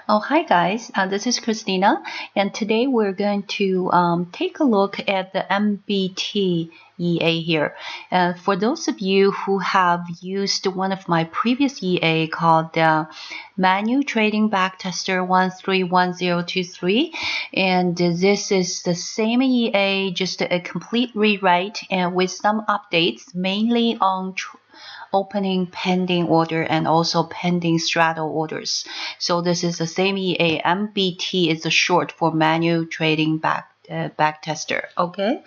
Oh, hi guys. This is Christina, and today we're going to take a look at the MBT EA here. For those of you who have used one of my previous EA called Manual Trading Backtester 131023, and this is the same EA, just a complete rewrite and with some updates, mainly on opening pending order and also pending straddle orders. So this is the same EA. MBT is the short for manual trading backtester. Okay,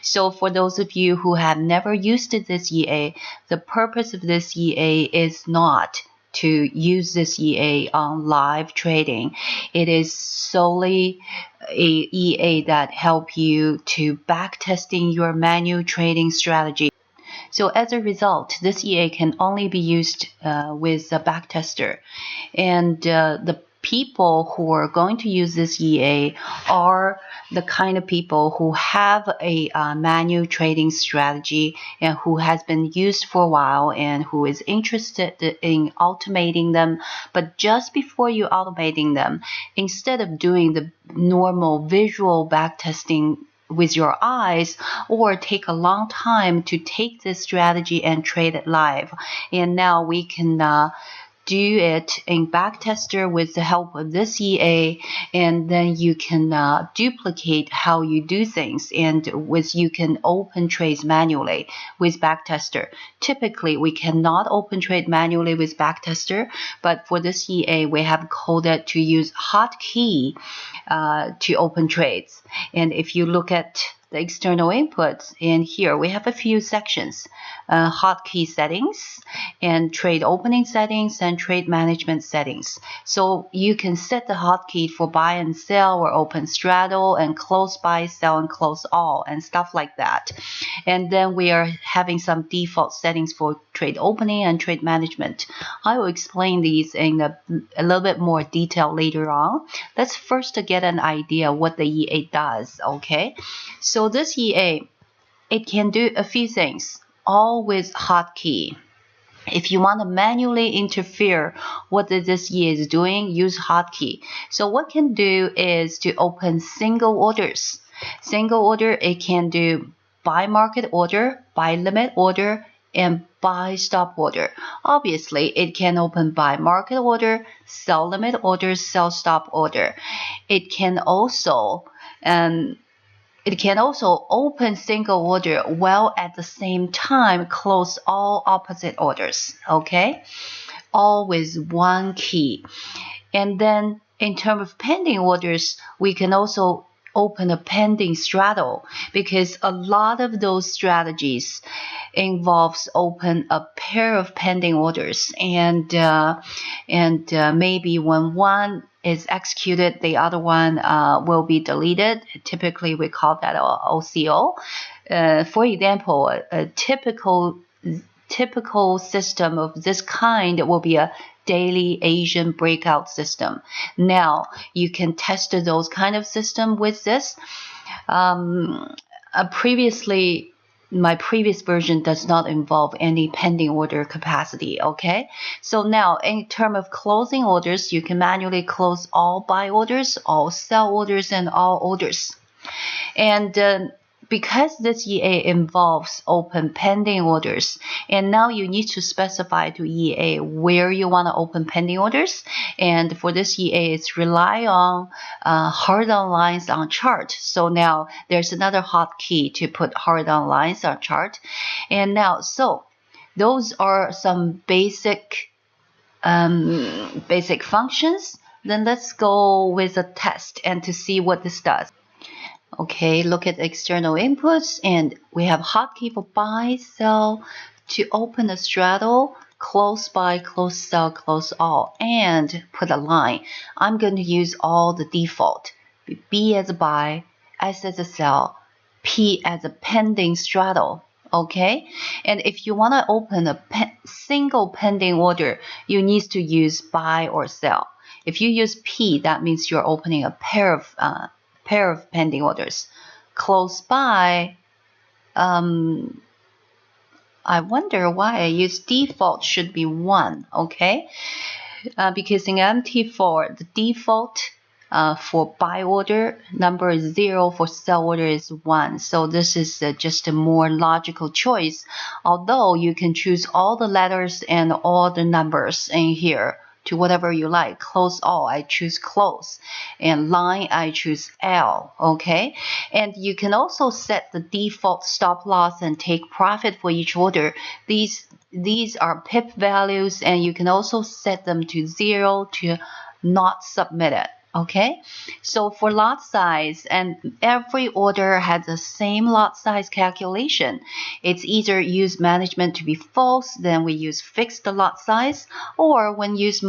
so for those of you who have never used this EA, the purpose of this EA is not to use this EA on live trading. It is solely a EA that help you to backtesting your manual trading strategy. So as a result, this EA can only be used with a backtester. And the people who are going to use this EA are the kind of people who have a manual trading strategy and who has been used for a while and who is interested in automating them. But just before you automating them, instead of doing the normal visual backtesting with your eyes, or take a long time to take this strategy and trade it live. And now we can do it in backtester with the help of this EA, and then you can duplicate how you do things, and you can open trades manually with backtester. Typically we cannot open trade manually with backtester, but for this EA we have coded to use hotkey to open trades. And if you look at the external inputs, and here we have a few sections: hotkey settings, and trade opening settings, and trade management settings. So you can set the hotkey for buy and sell, or open straddle, and close buy, sell, and close all, and stuff like that. And then we are having some default settings for trade opening and trade management. I will explain these in a little bit more detail later on. Let's first get an idea what the EA does. Okay, so this EA, it can do a few things, all with hotkey. If you want to manually interfere what this EA is doing, use hotkey. So what it can do is to open single orders. Single order, it can do buy market order, buy limit order, and buy stop order. Obviously, it can open buy market order, sell limit order, sell stop order. It can also open single order while at the same time close all opposite orders. Okay, all with one key. And then in terms of pending orders, we can also open a pending straddle, because a lot of those strategies involves open a pair of pending orders, and maybe when one is executed, the other one will be deleted. Typically we call that OCO. For example, a typical system of this kind will be a daily Asian breakout system. Now you can test those kind of system with this. Previously, my previous version does not involve any pending order capacity. Okay, so now in terms of closing orders, you can manually close all buy orders, all sell orders, and all orders. And because this EA involves open pending orders, and now you need to specify to EA where you want to open pending orders. And for this EA, it's rely on horizontal lines on chart. So now there's another hotkey to put horizontal lines on chart. And now, so those are some basic functions. Then let's go with a test and to see what this does. Okay, look at external inputs, and we have hotkey for buy, sell, to open a straddle, close buy, close sell, close all, and put a line. I'm going to use all the default. B as a buy, S as a sell, P as a pending straddle. Okay, and if you want to open a single pending order, you need to use buy or sell. If you use P, that means you're opening a pair of pending orders. Close by, I wonder why I use default should be 1. Okay, because in MT4, the default for buy order number is 0, for sell order is 1. So this is just a more logical choice, although you can choose all the letters and all the numbers in here to whatever you like. Close all, I choose close, and line, I choose L. Okay, and you can also set the default stop loss and take profit for each order. These are pip values, and you can also set them to 0 to not submitted. Okay, so for lot size, and every order has the same lot size calculation. It's either use management to be false, then we use fixed lot size, or when use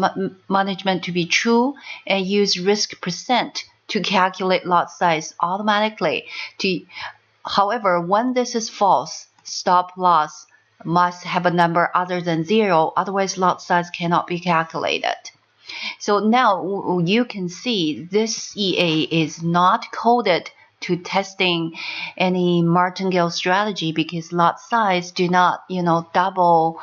management to be true and use risk percent to calculate lot size automatically. However, when this is false, stop loss must have a number other than 0, otherwise lot size cannot be calculated. So now you can see this EA is not coded to testing any martingale strategy, because lot size do not double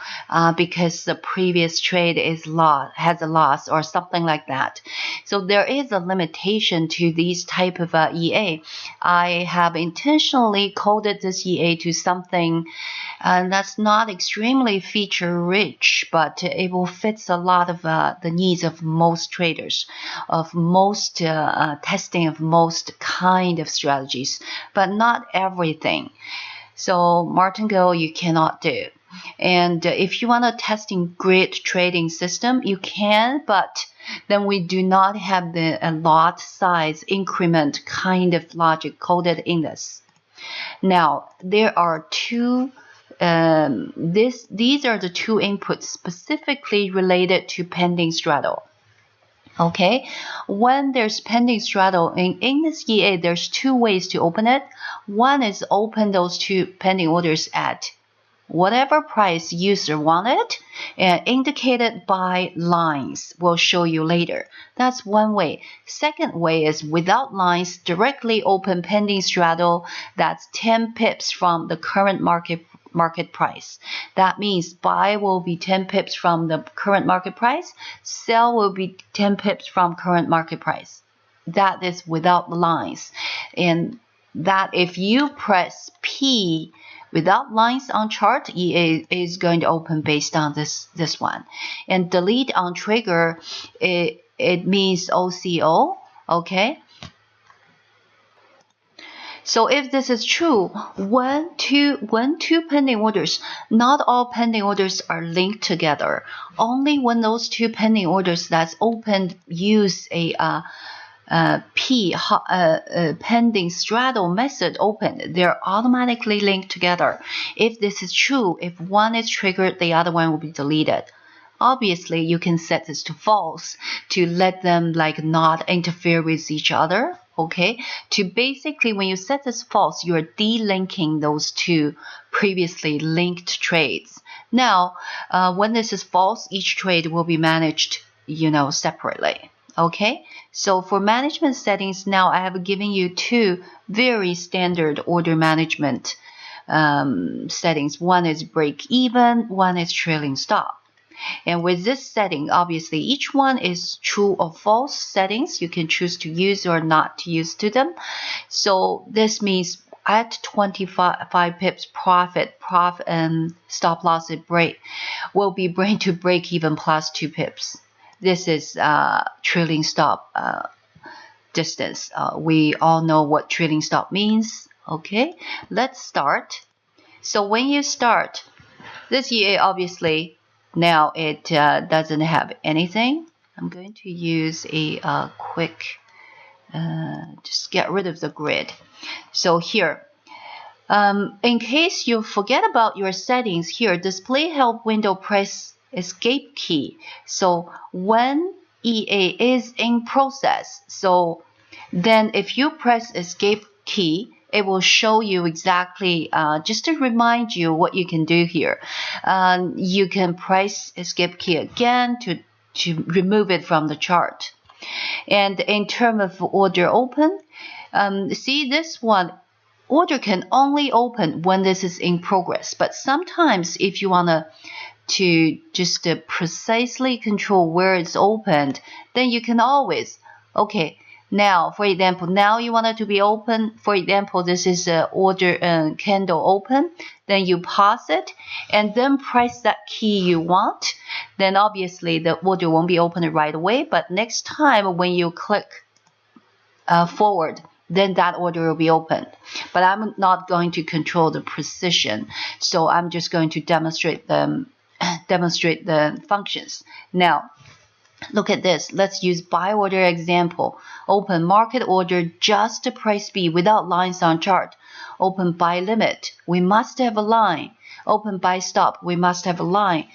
because the previous trade has a loss or something like that. So there is a limitation to these type of EA. I have intentionally coded this EA to something that's not extremely feature rich, but it will fit a lot of the needs of most traders, of most testing of most kind of strategies, but not everything. So martingale you cannot do. And if you want a testing grid trading system, you can, but then we do not have the lot size increment kind of logic coded in this. Now there are two. These are the two inputs specifically related to pending straddle. Okay, when there's pending straddle in this EA, there's two ways to open it. One is open those two pending orders at whatever price user wanted, and indicated by lines. We'll show you later. That's one way. Second way is without lines, directly open pending straddle. That's 10 pips from the current market price. That means buy will be 10 pips from the current market price, sell will be 10 pips from current market price. That is without lines. And that if you press P without lines on chart, EA is going to open based on this one. And delete on trigger, it means OCO. Okay. So if this is true, when two pending orders, not all pending orders are linked together. Only when those two pending orders that's opened use a pending straddle method open, they're automatically linked together. If this is true, if one is triggered, the other one will be deleted. Obviously, you can set this to false to let them not interfere with each other. Okay, to basically when you set this false, you're delinking those two previously linked trades. Now, when this is false, each trade will be managed, separately. Okay, so for management settings, now I have given you two very standard order management settings. One is break even, one is trailing stop. And with this setting, obviously each one is true or false settings. You can choose to use or not to use to them. So this means at 25 pips profit and stop loss at break will be bring to break even plus 2 pips. This is trailing stop distance. We all know what trailing stop means. Okay, let's start. So when you start this EA, obviously now it doesn't have anything. I'm going to use a quick, just get rid of the grid. So here, in case you forget about your settings here, display help window, press escape key. So when EA is in process, so then if you press escape key, it will show you exactly, just to remind you what you can do here. You can press escape key again to remove it from the chart. And in terms of order open, see this one, order can only open when this is in progress. But sometimes if you want to to just precisely control where it's opened, then you can always, okay, now, for example, now you want it to be open. For example, this is a order candle open. Then you pause it and then press that key you want. Then obviously the order won't be opened right away. But next time when you click forward, then that order will be opened. But I'm not going to control the precision, so I'm just going to demonstrate the functions. Now, look at this. Let's use buy order example. Open market order just price B without lines on chart. Open buy limit. We must have a line. Open buy stop. We must have a line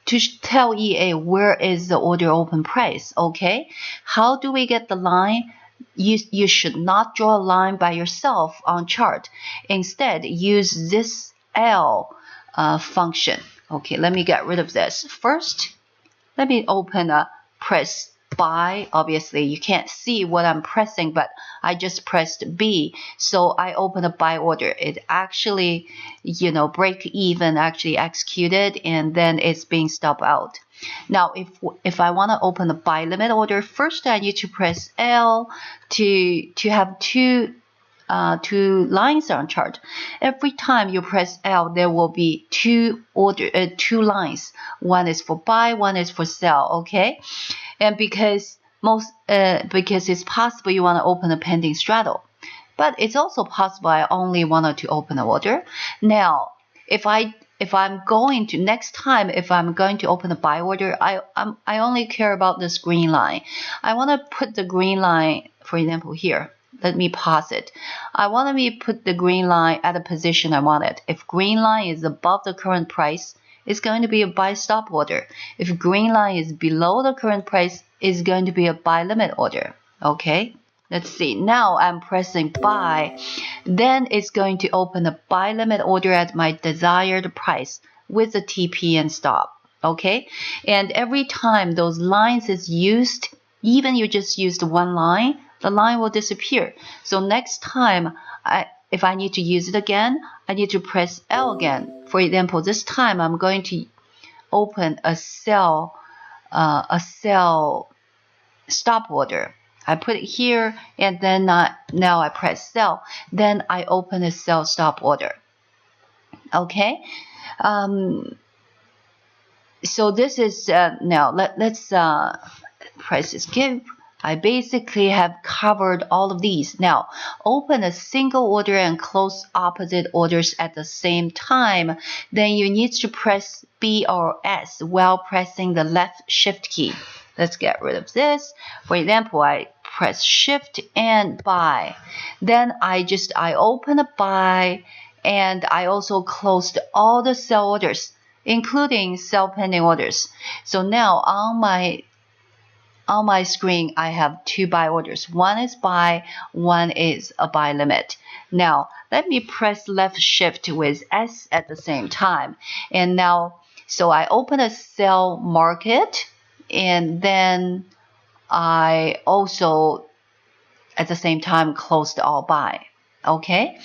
to tell EA where is the order open price. Okay. How do we get the line? You should not draw a line by yourself on chart. Instead, use this L function. Okay. Let me get rid of this. First, let me open a press buy. Obviously, you can't see what I'm pressing, but I just pressed B. So I open a buy order. It actually, break even actually executed, and then it's being stopped out. Now, if I want to open a buy limit order, first I need to press L to have two lines on chart. Every time you press L, there will be two lines. One is for buy, one is for sell. Okay, and because it's possible you want to open a pending straddle, but it's also possible I only wanted to open an order. Now, if I'm going to next time, if I'm going to open a buy order, I only care about this green line. I want to put the green line, for example, here. Let me pause it. I want to put the green line at a position I want it. If green line is above the current price, it's going to be a buy stop order. If green line is below the current price, it's going to be a buy limit order. Okay, let's see. Now I'm pressing buy. Then it's going to open a buy limit order at my desired price with a TP and stop. Okay, and every time those lines is used, even you just used one line, the line will disappear. So next time, if I need to use it again, I need to press L again. For example, this time I'm going to open a sell stop order. I put it here, and then now I press sell. Then I open a sell stop order. Okay. So this is now let's press escape. I basically have covered all of these. Now, open a single order and close opposite orders at the same time. Then you need to press B or S while pressing the left shift key. Let's get rid of this. For example, I press shift and buy. Then I open a buy, and I also closed all the sell orders, including sell pending orders. So now on my screen, I have two buy orders. One is buy, one is a buy limit. Now, let me press left shift with S at the same time. And now, so I open a sell market, and then I also, at the same time, closed all buy. Okay?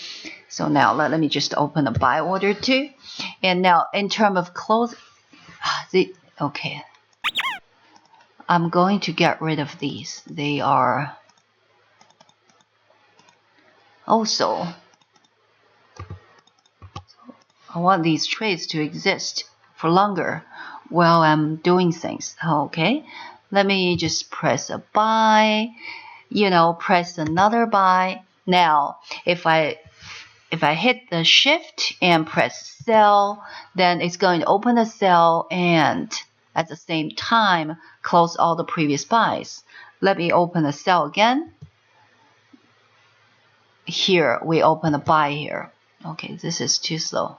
So now, let me just open a buy order too. And now, in terms of close, okay. I'm going to get rid of these. They are also, I want these trades to exist for longer while I'm doing things. Okay, let me just press a buy, press another buy. Now, if I hit the shift and press sell, then it's going to open a sell and at the same time close all the previous buys. Let me open a sell again. Here we open a buy here. Okay, this is too slow.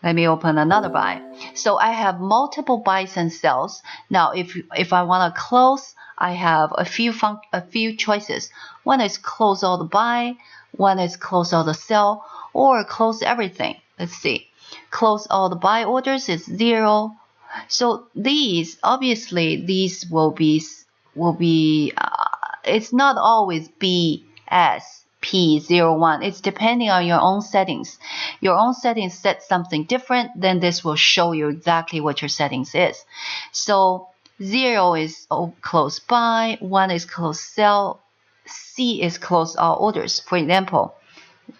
Let me open another buy. So I have multiple buys and sells. Now if I want to close, I have a few choices. One is close all the buy, one is close all the sell, or close everything. Let's see. Close all the buy orders is 0. So these will be it's not always B, S, P01. It's depending on your own settings. Your own settings set something different, then this will show you exactly what your settings is. So 0 is close buy, 1 is close sell, C is close all orders. For example,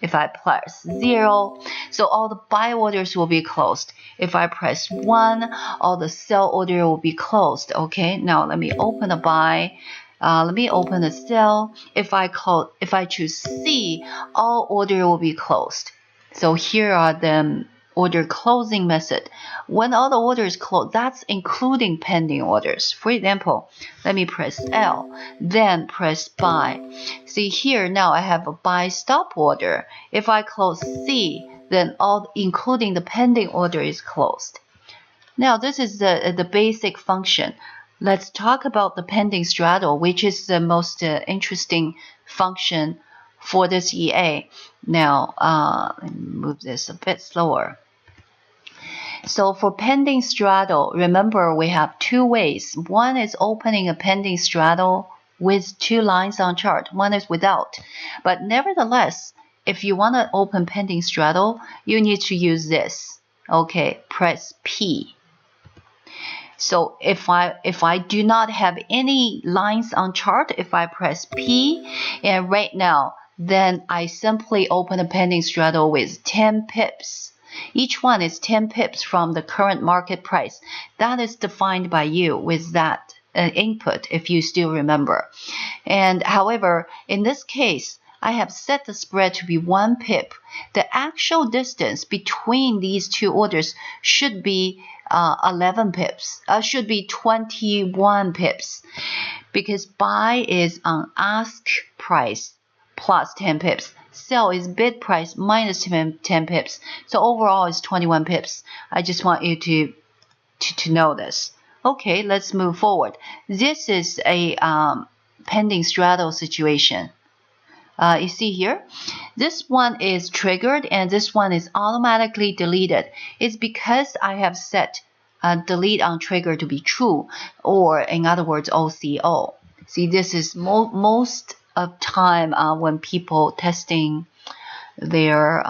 if I press 0, so all the buy orders will be closed. If I press 1, all the sell order will be closed. Okay, now let me open a buy. Let me open a sell. If I choose C, all order will be closed. So here are the order closing method. When all the orders close, that's including pending orders. For example, let me press L, then press buy. See here, now I have a buy stop order. If I close C, then all including the pending order is closed. Now this is the basic function. Let's talk about the pending straddle, which is the most interesting function for this EA. Now, let me move this a bit slower. So for pending straddle, remember we have two ways. One is opening a pending straddle with two lines on chart. One is without. But nevertheless, if you want to open pending straddle, you need to use this. Okay, press P. So if I do not have any lines on chart, if I press P, and right now, then I simply open a pending straddle with 10 pips. Each one is 10 pips from the current market price. That is defined by you with that input, if you still remember. And however, in this case, I have set the spread to be 1 pip. The actual distance between these two orders should be 11 pips. Should be 21 pips, because buy is on ask price plus 10 pips. Sell is bid price minus 10 pips. So overall is 21 pips. I just want you to know this. Okay, let's move forward. This is a pending straddle situation. You see here, this one is triggered and this one is automatically deleted. It's because I have set delete on trigger to be true, or in other words, OCO. See, this is most of time when people testing their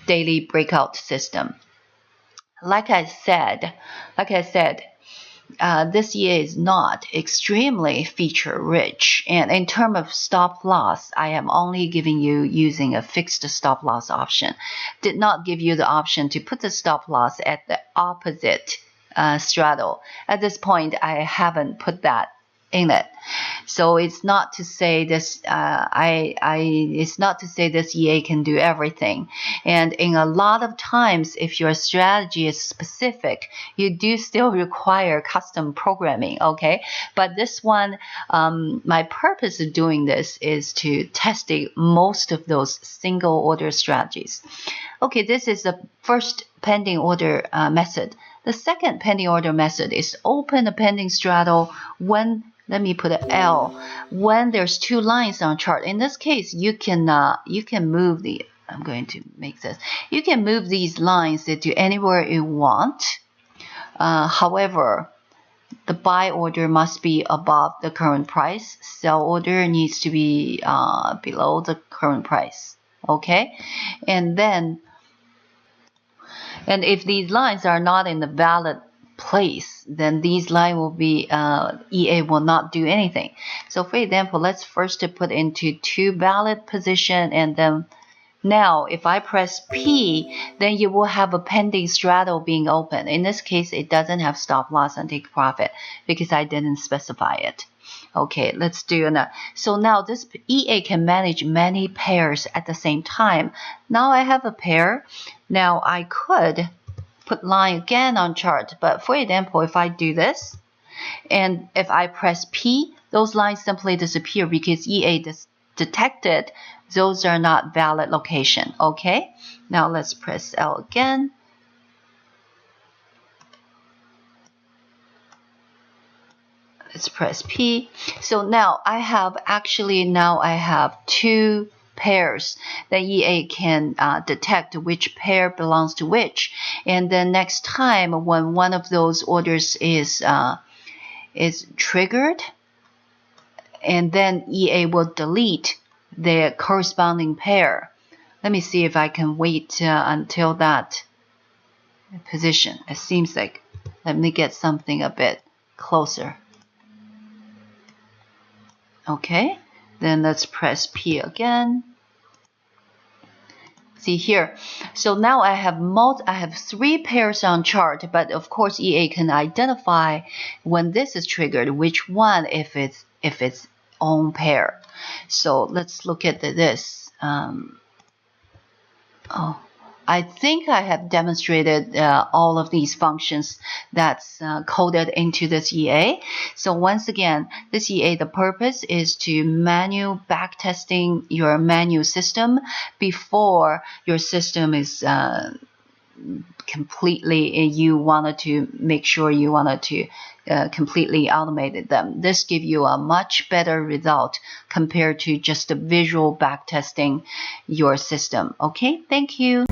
daily breakout system. Like I said, this EA is not extremely feature rich, and in terms of stop loss, I am only giving you using a fixed stop loss option. Did not give you the option to put the stop loss at the opposite straddle. At this point, I haven't put that in it. So it's not to say this it's not to say this EA can do everything. And in a lot of times, if your strategy is specific, you do still require custom programming, okay? But this one, my purpose of doing this is to test most of those single order strategies. Okay, this is the first pending order method. The second pending order method is open a pending straddle when, let me put an L, when there's two lines on chart. In this case, you can move the, I'm going to make this, you can move these lines to anywhere you want. However, the buy order must be above the current price. Sell order needs to be below the current price. Okay, and if these lines are not in the valid place, then these lines will be EA will not do anything. So for example, let's first put into two valid position, and then now if I press P, then you will have a pending straddle being open. In this case, it doesn't have stop loss and take profit because I didn't specify it. Okay, let's do another. So now this EA can manage many pairs at the same time. Now I have a pair. Now I could put line again on chart, but for example, if I do this and if I press P, those lines simply disappear because EA detected those are not valid location. Okay, now let's press L again. Let's press P. So now I have two pairs that EA can detect which pair belongs to which, and then next time when one of those orders is triggered, and then EA will delete the corresponding pair. Let me see if I can wait until that position. It seems like, let me get something a bit closer. Okay, then let's press P again. See here, so now I have 3 pairs on chart, but of course EA can identify when this is triggered which one if it's own pair. So let's look at this. I think I have demonstrated all of these functions that's coded into this EA. So once again, this EA, the purpose is to manual backtesting your manual system before your system is completely, you wanted to make sure you wanted to completely automate them. This gives you a much better result compared to just the visual backtesting your system. Okay, thank you.